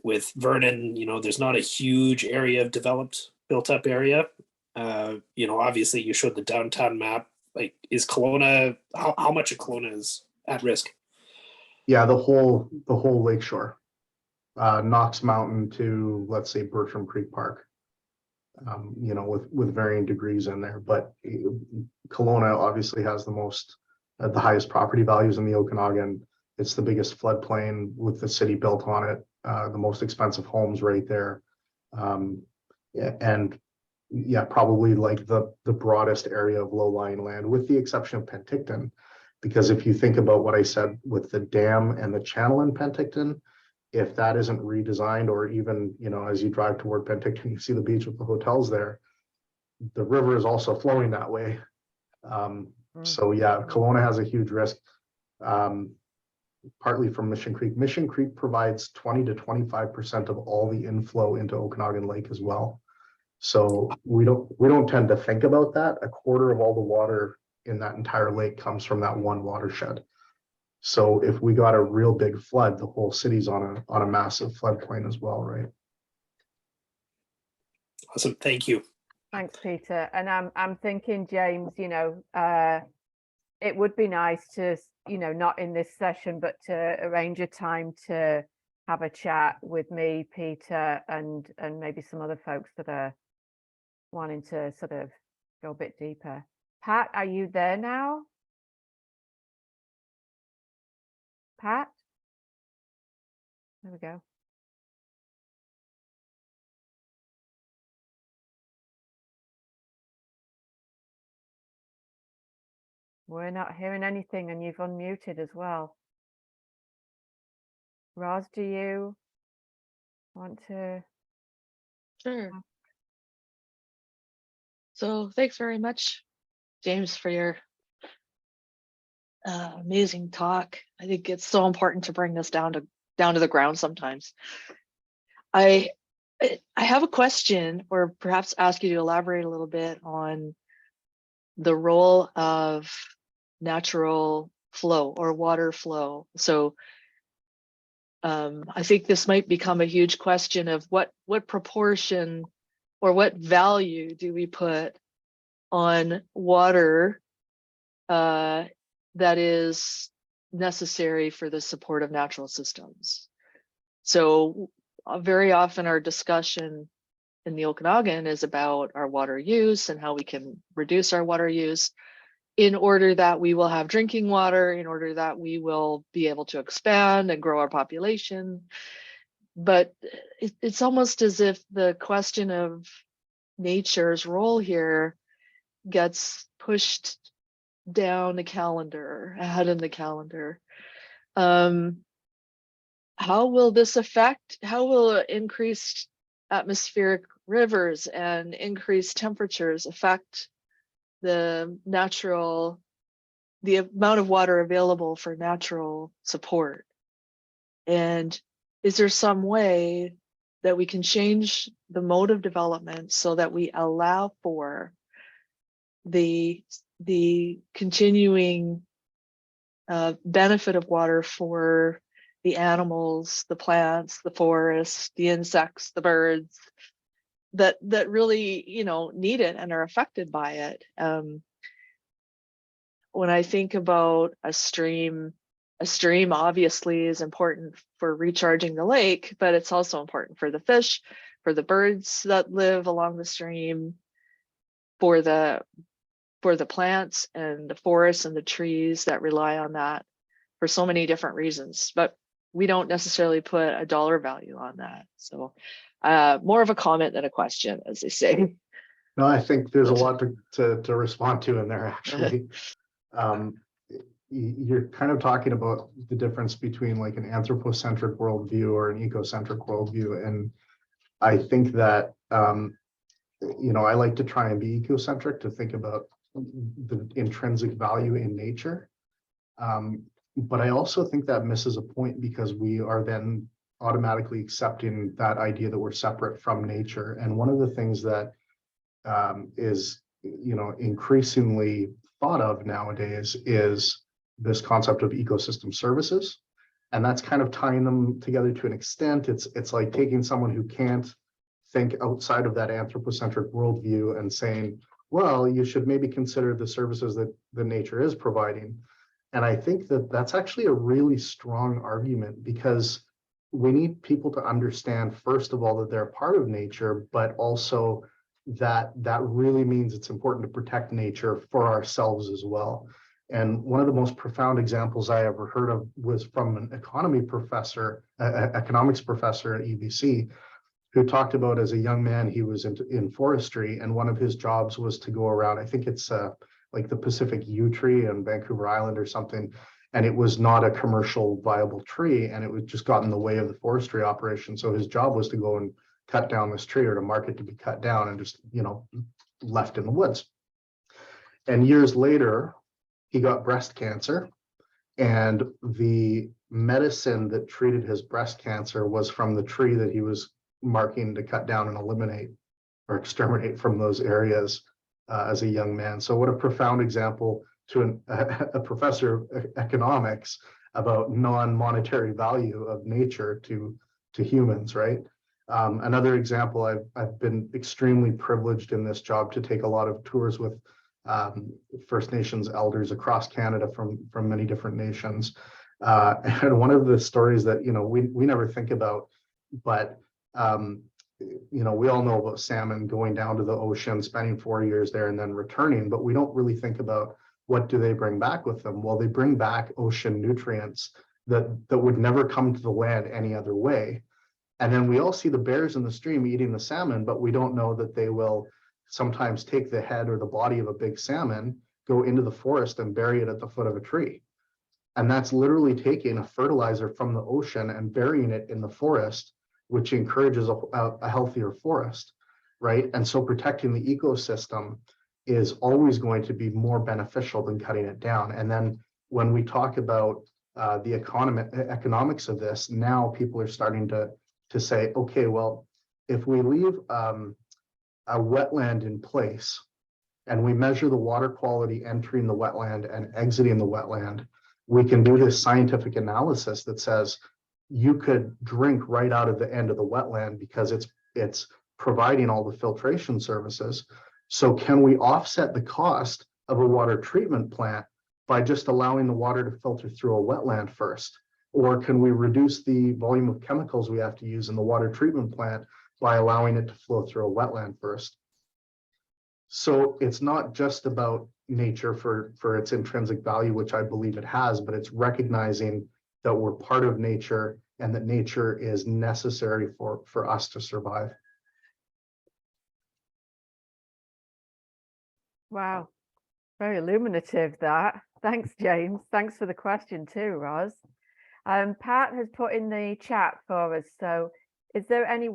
with Vernon, there's not a huge area of developed built up area. Obviously you showed the downtown map. Like, is Kelowna, how much of Kelowna is at risk? Yeah, the whole lakeshore. Knox Mountain to, let's say, Bertram Creek Park, with varying degrees in there. But Kelowna obviously has the highest property values in the Okanagan. It's the biggest floodplain with the city built on it, the most expensive homes right there. And probably like the broadest area of low-lying land, with the exception of Penticton. Because if you think about what I said with the dam and the channel in Penticton, if that isn't redesigned, or even, as you drive toward Penticton, you see the beach with the hotels there, the river is also flowing that way. So yeah, Kelowna has a huge risk, partly from Mission Creek. Mission Creek provides 20 to 25% of all the inflow into Okanagan Lake as well. So we don't tend to think about that. A quarter of all the water in that entire lake comes from that one watershed. So if we got a real big flood, the whole city's on a massive floodplain as well, right? Awesome, thank you. Thanks, Peter. And I'm thinking, James, it would be nice to, not in this session, but to arrange a time to have a chat with me, Peter, and maybe some other folks that are wanting to sort of go a bit deeper. Pat, are you there now? Pat? There we go. We're not hearing anything, and you've unmuted as well. Roz, do you want to? Sure. So thanks very much, James, for your Amazing talk. I think it's so important to bring this down to the ground sometimes. I have a question, or perhaps ask you to elaborate a little bit on the role of natural flow or water flow. So I think this might become a huge question of what proportion or what value do we put on water that is necessary for the support of natural systems. So very often our discussion in the Okanagan is about our water use and how we can reduce our water use in order that we will have drinking water, in order that we will be able to expand and grow our population. But it's almost as if the question of nature's role here gets pushed down the calendar, ahead in the calendar. How will this affect, how will increased atmospheric rivers and increased temperatures affect the amount of water available for natural support? And is there some way that we can change the mode of development so that we allow for the continuing benefit of water for the animals, the plants, the forests, the insects, the birds that really, need it and are affected by it? When I think about a stream obviously is important for recharging the lake, but it's also important for the fish, for the birds that live along the stream, for the plants and the forests and the trees that rely on that for so many different reasons. But we don't necessarily put a dollar value on that. So more of a comment than a question, as they say. No, I think there's a lot to respond to in there, actually. You're kind of talking about the difference between like an anthropocentric worldview or an ecocentric worldview. And I think that, I like to try and be ecocentric, to think about the intrinsic value in nature. But I also think that misses a point, because we are then automatically accepting that idea that we're separate from nature. And one of the things that is, increasingly thought of nowadays is this concept of ecosystem services. And that's kind of tying them together to an extent. It's like taking someone who can't think outside of that anthropocentric worldview and saying, well, you should maybe consider the services that the nature is providing. And I think that that's actually a really strong argument, because we need people to understand, first of all, that they're part of nature, but also that really means it's important to protect nature for ourselves as well. And one of the most profound examples I ever heard of was from an economics professor at UBC, who talked about, as a young man, he was in forestry, and one of his jobs was to go around, I think it's like the Pacific yew tree on Vancouver Island or something, and it was not a commercial viable tree, and it was just got in the way of the forestry operation. So his job was to go and cut down this tree, or to mark it to be cut down and just, left in the woods. And years later, he got breast cancer, and the medicine that treated his breast cancer was from the tree that he was marking to cut down and eliminate or exterminate from those areas as a young man. So what a profound example to a professor of economics about non-monetary value of nature to humans, right? Another example, I've been extremely privileged in this job to take a lot of tours with First Nations elders across Canada from many different nations. And one of the stories that, we never think about, but we all know about salmon going down to the ocean, spending 4 years there and then returning, but we don't really think about what do they bring back with them. Well, they bring back ocean nutrients that would never come to the land any other way. And then we all see the bears in the stream eating the salmon, but we don't know that they will sometimes take the head or the body of a big salmon, go into the forest and bury it at the foot of a tree. And that's literally taking a fertilizer from the ocean and burying it in the forest, which encourages a healthier forest, right? And so protecting the ecosystem is always going to be more beneficial than cutting it down. And then when we talk about the economics of this, now people are starting to say, okay, well, if we leave a wetland in place and we measure the water quality entering the wetland and exiting the wetland, we can do this scientific analysis that says you could drink right out of the end of the wetland because it's providing all the filtration services. So can we offset the cost of a water treatment plant by just allowing the water to filter through a wetland first? Or can we reduce the volume of chemicals we have to use in the water treatment plant by allowing it to flow through a wetland first? So it's not just about nature for its intrinsic value, which I believe it has, but it's recognizing that we're part of nature and that nature is necessary for us to survive. Wow, very illuminative that. Thanks, James. Thanks for the question too, Roz. Pat has put in the chat for us. So is there any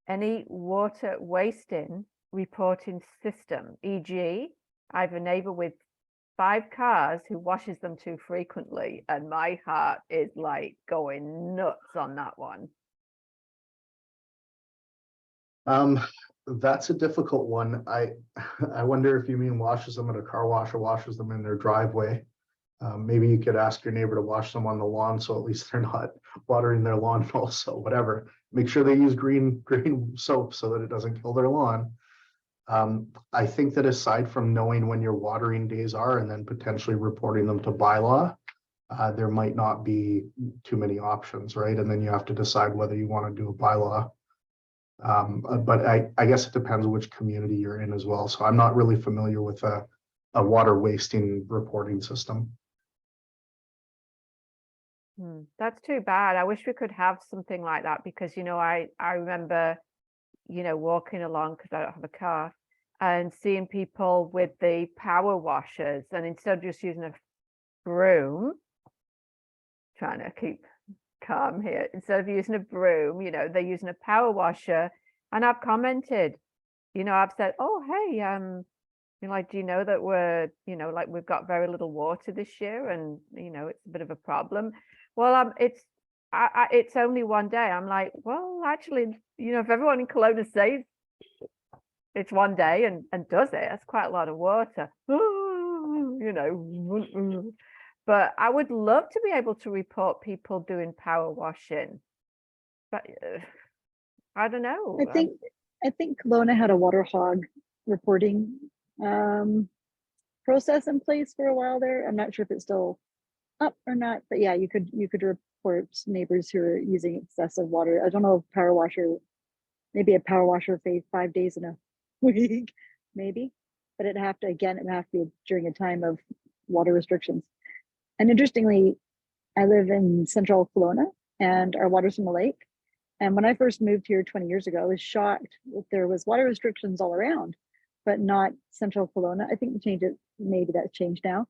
any water wasting reporting system? E.g., I have a neighbor with 5 cars who washes them too frequently, and my heart is like going nuts on that one. That's a difficult one. I wonder if you mean washes them at a car wash or washes them in their driveway. Maybe you could ask your neighbor to wash them on the lawn, so at least they're not watering their lawn also, whatever. Make sure they use green soap so that it doesn't kill their lawn. I think that aside from knowing when your watering days are and then potentially reporting them to bylaw, there might not be too many options, right? And then you have to decide whether you want to do a bylaw. But I guess it depends which community you're in as well. So I'm not really familiar with a water wasting reporting system. That's too bad. I wish we could have something like that because, you know, I remember, you know, walking along because I don't have a car and seeing people with the power washers, and instead of just using a broom, trying to keep calm here, instead of using a broom, you know, they're using a power washer. And I've commented, you know, I've said, oh, hey, you know, like, do you know that we're, you know, like we've got very little water this year and, you know, it's a bit of a problem. Well, it's only one day. I'm like, well, actually, you know, if everyone in Kelowna says it's one day and does it, that's quite a lot of water, you know. But I would love to be able to report people doing power washing. But I don't know. I think Kelowna had a water hog reporting process in place for a while there. I'm not sure if it's still up or not, but yeah, you could report neighbors who are using excessive water. I don't know if power washer, maybe a power washer for 5 days in a week, maybe, but it would have to be during a time of water restrictions. And interestingly, I live in central Kelowna and our water's from the lake. And when I first moved here 20 years ago, I was shocked that there was water restrictions all around, but not central Kelowna. I think maybe that's changed now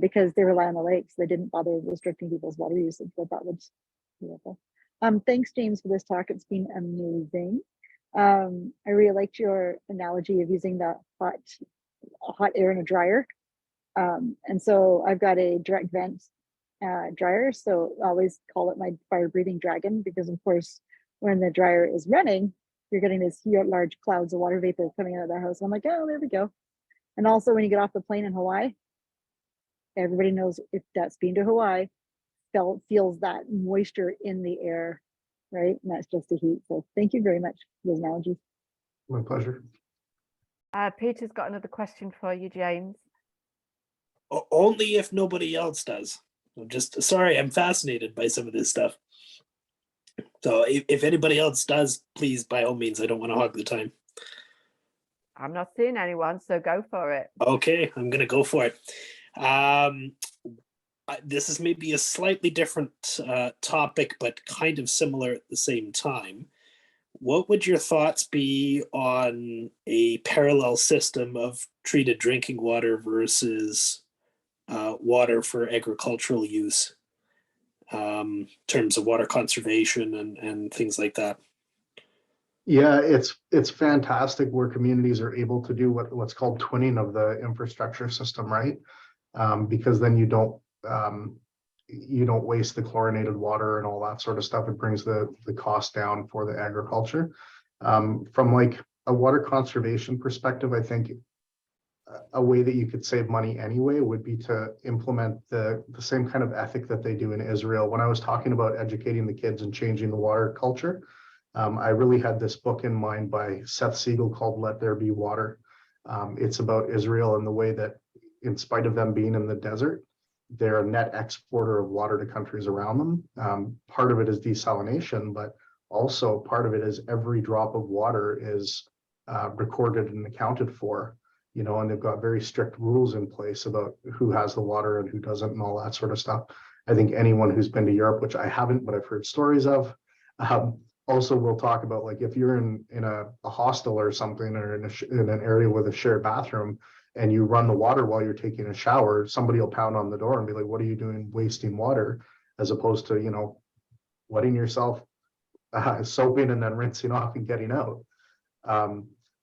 because they rely on the lakes. They didn't bother restricting people's water usage, but that was beautiful. Thanks, James, for this talk. It's been amazing. I really liked your analogy of using the hot air in a dryer. And so I've got a direct vent dryer, so I always call it my fire breathing dragon, because of course when the dryer is running, you're getting this huge large clouds of water vapor coming out of the house. I'm like, oh, there we go. And also when you get off the plane in Hawaii, everybody knows, if that's been to Hawaii, feels that moisture in the air, right? And that's just the heat. So thank you very much for those analogies. My pleasure. Peter's got another question for you, James. Only if nobody else does. I'm just sorry, I'm fascinated by some of this stuff. So if anybody else does, please, by all means, I don't want to hog the time. I'm not seeing anyone, so go for it. Okay, I'm going to go for it. This is maybe a slightly different topic, but kind of similar at the same time. What would your thoughts be on a parallel system of treated drinking water versus water for agricultural use, in terms of water conservation and things like that? Yeah, it's fantastic where communities are able to do what's called twinning of the infrastructure system, right? Because then you don't waste the chlorinated water and all that sort of stuff. It brings the cost down for the agriculture. From like a water conservation perspective, I think a way that you could save money anyway would be to implement the same kind of ethic that they do in Israel. When I was talking about educating the kids and changing the water culture, I really had this book in mind by Seth Siegel called Let There Be Water. It's about Israel and the way that, in spite of them being in the desert, they're a net exporter of water to countries around them. Part of it is desalination, but also part of it is every drop of water is recorded and accounted for, you know, and they've got very strict rules in place about who has the water and who doesn't and all that sort of stuff. I think anyone who's been to Europe, which I haven't, but I've heard stories of, also we'll talk about, like, if you're in a hostel or something, or in an area with a shared bathroom, and you run the water while you're taking a shower, somebody will pound on the door and be like, what are you doing wasting water, as opposed to, you know, wetting yourself, soaping and then rinsing off and getting out.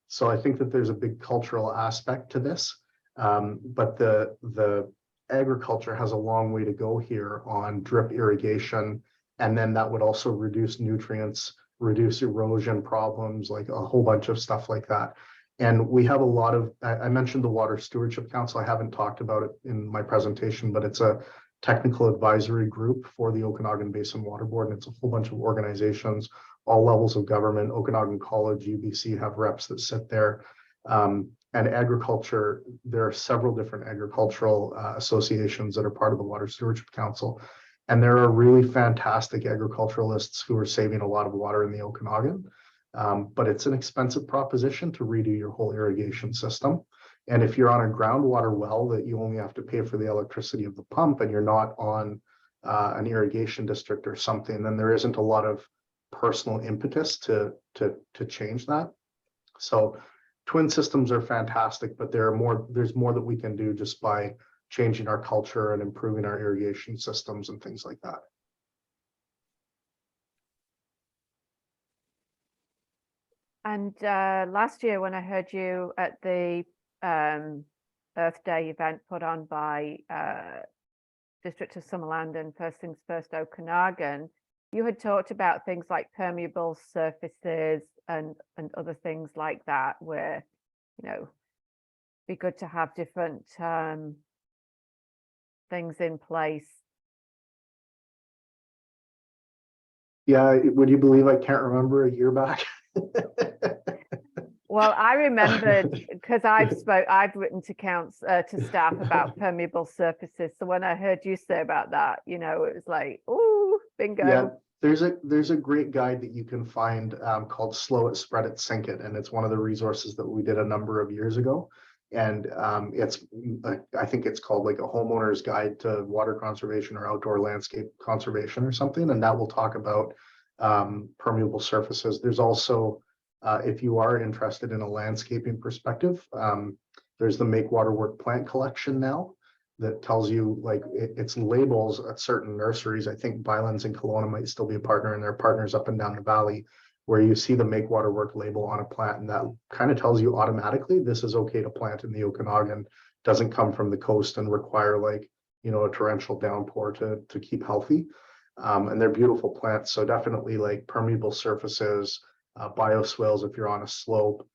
So I think that there's a big cultural aspect to this, but the agriculture has a long way to go here on drip irrigation, and then that would also reduce nutrients, reduce erosion problems, like a whole bunch of stuff like that. And we have a lot of, I mentioned the Water Stewardship Council. I haven't talked about it in my presentation, but it's a technical advisory group for the Okanagan Basin Water Board, and it's a whole bunch of organizations, all levels of government. Okanagan College, UBC have reps that sit there. And agriculture, there are several different agricultural associations that are part of the Water Stewardship Council. And there are really fantastic agriculturalists who are saving a lot of water in the Okanagan. But it's an expensive proposition to redo your whole irrigation system. And if you're on a groundwater well that you only have to pay for the electricity of the pump, and you're not on an irrigation district or something, then there isn't a lot of personal impetus to change that. So twin systems are fantastic, but there's more that we can do just by changing our culture and improving our irrigation systems and things like that. And last year, when I heard you at the Earth Day event put on by District of Summerland and First Things First Okanagan, you had talked about things like permeable surfaces and other things like that, where, you know, be good to have different things in place. Yeah, would you believe I can't remember a year back? Well, I remembered because I've written to staff about permeable surfaces. So when I heard you say about that, you know, it was like, ooh, bingo. Yeah, there's a great guide that you can find called Slow It, Spread It, Sink It, and it's one of the resources that we did a number of years ago. And I think it's called like a homeowner's guide to water conservation or outdoor landscape conservation or something, and that will talk about permeable surfaces. There's also, if you are interested in a landscaping perspective, there's the Make Water Work plant collection now that tells you, like, it's labels at certain nurseries. I think Bylands in Kelowna might still be a partner, and they're partners up and down the valley, where you see the Make Water Work label on a plant, and that kind of tells you automatically this is okay to plant in the Okanagan, doesn't come from the coast and require, like, you know, a torrential downpour to keep healthy. And they're beautiful plants. So definitely, like, permeable surfaces, bioswales if you're on a slope,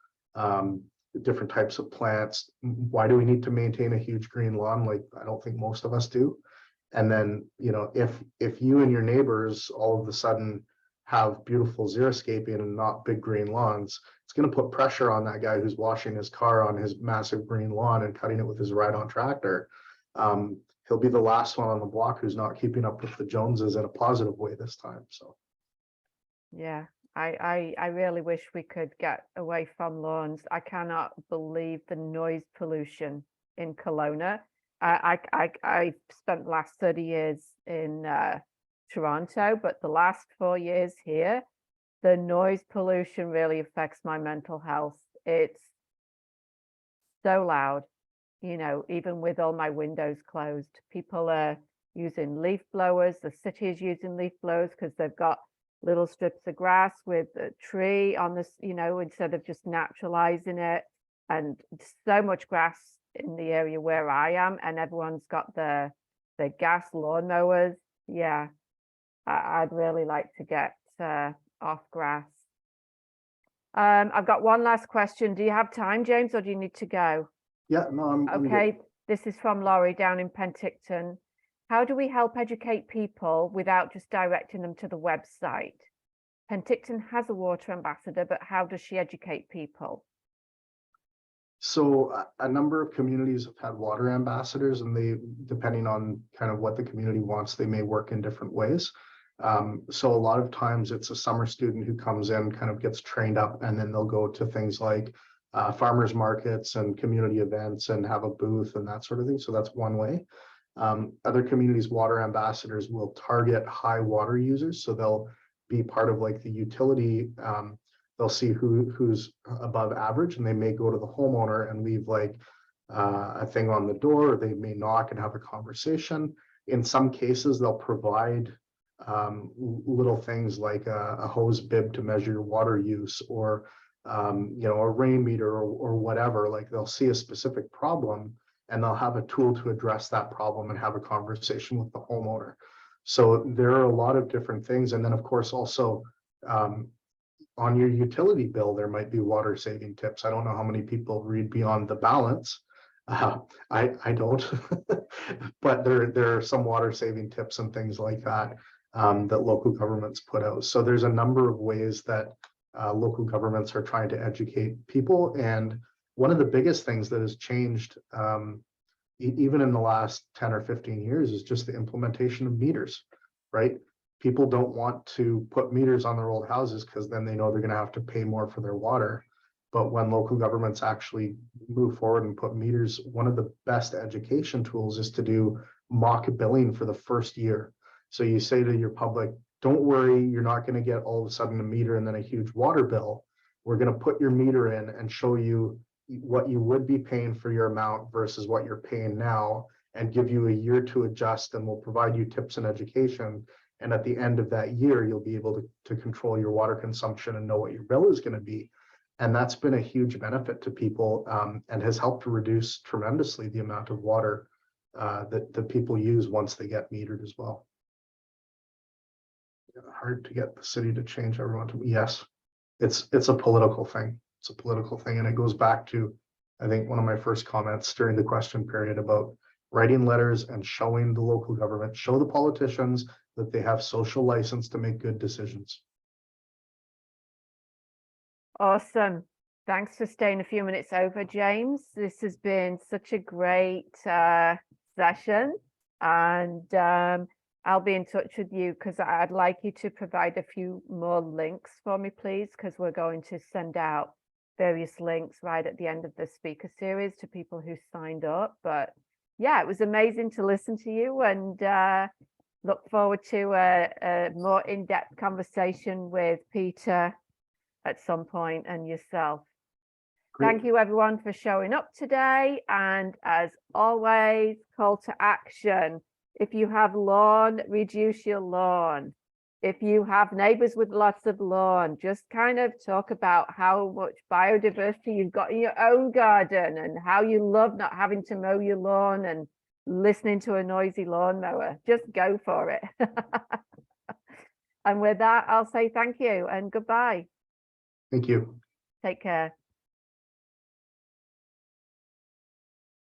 different types of plants. Why do we need to maintain a huge green lawn? Like, I don't think most of us do. And then, you know, if you and your neighbors all of a sudden have beautiful xeriscaping and not big green lawns, it's going to put pressure on that guy who's washing his car on his massive green lawn and cutting it with his ride-on tractor. He'll be the last one on the block who's not keeping up with the Joneses in a positive way this time. So, yeah, I really wish we could get away from lawns. I cannot believe the noise pollution in Kelowna. I spent the last 30 years in Toronto, but the last 4 years here, the noise pollution really affects my mental health. It's so loud, you know, even with all my windows closed. People are using leaf blowers. The city is using leaf blowers because they've got little strips of grass with a tree on this, you know, instead of just naturalizing it. And so much grass in the area where I am, and everyone's got the gas lawnmowers. Yeah, I'd really like to get off grass. I've got one last question. Do you have time, James, or do you need to go? Yeah, no, I'm good. Okay, this is from Laurie down in Penticton. How do we help educate people without just directing them to the website? Penticton has a water ambassador, but how does she educate people? So a number of communities have had water ambassadors, and they, depending on kind of what the community wants, they may work in different ways. So a lot of times it's a summer student who comes in, kind of gets trained up, and then they'll go to things like farmers markets and community events and have a booth and that sort of thing. So that's one way. Other communities' water ambassadors will target high water users. So they'll be part of like the utility. They'll see who's above average, and they may go to the homeowner and leave like a thing on the door, or they may knock and have a conversation. In some cases, they'll provide little things like a hose bib to measure your water use, or you know, a rain meter, or whatever. Like they'll see a specific problem and they'll have a tool to address that problem and have a conversation with the homeowner. So there are a lot of different things. And then of course also on your utility bill, there might be water saving tips. I don't know how many people read beyond the balance. I don't, but there are some water saving tips and things like that that local governments put out. So there's a number of ways that local governments are trying to educate people. And one of the biggest things that has changed even in the last 10 or 15 years is just the implementation of meters, right? People don't want to put meters on their old houses because then they know they're going to have to pay more for their water. But when local governments actually move forward and put meters, one of the best education tools is to do mock billing for the first year. So you say to your public, don't worry, you're not going to get all of a sudden a meter and then a huge water bill. We're going to put your meter in and show you what you would be paying for your amount versus what you're paying now, and give you a year to adjust, and we'll provide you tips and education. And at the end of that year, you'll be able to control your water consumption and know what your bill is going to be. And that's been a huge benefit to people and has helped to reduce tremendously the amount of water that people use once they get metered as well. Hard to get the city to change everyone to, yes, it's a political thing. It's a political thing. And it goes back to, I think, one of my first comments during the question period about writing letters and showing the local government, show the politicians that they have social license to make good decisions. Awesome. Thanks for staying a few minutes over, James. This has been such a great session, and I'll be in touch with you because I'd like you to provide a few more links for me, please, because we're going to send out various links right at the end of the speaker series to people who signed up. But yeah, it was amazing to listen to you, and look forward to a more in-depth conversation with Peter at some point, and yourself. Great. Thank you everyone for showing up today. And as always, call to action. If you have lawn, reduce your lawn. If you have neighbors with lots of lawn, just kind of talk about how much biodiversity you've got in your own garden and how you love not having to mow your lawn and listening to a noisy lawnmower. Just go for it. And with that, I'll say thank you and goodbye. Thank you. Take care.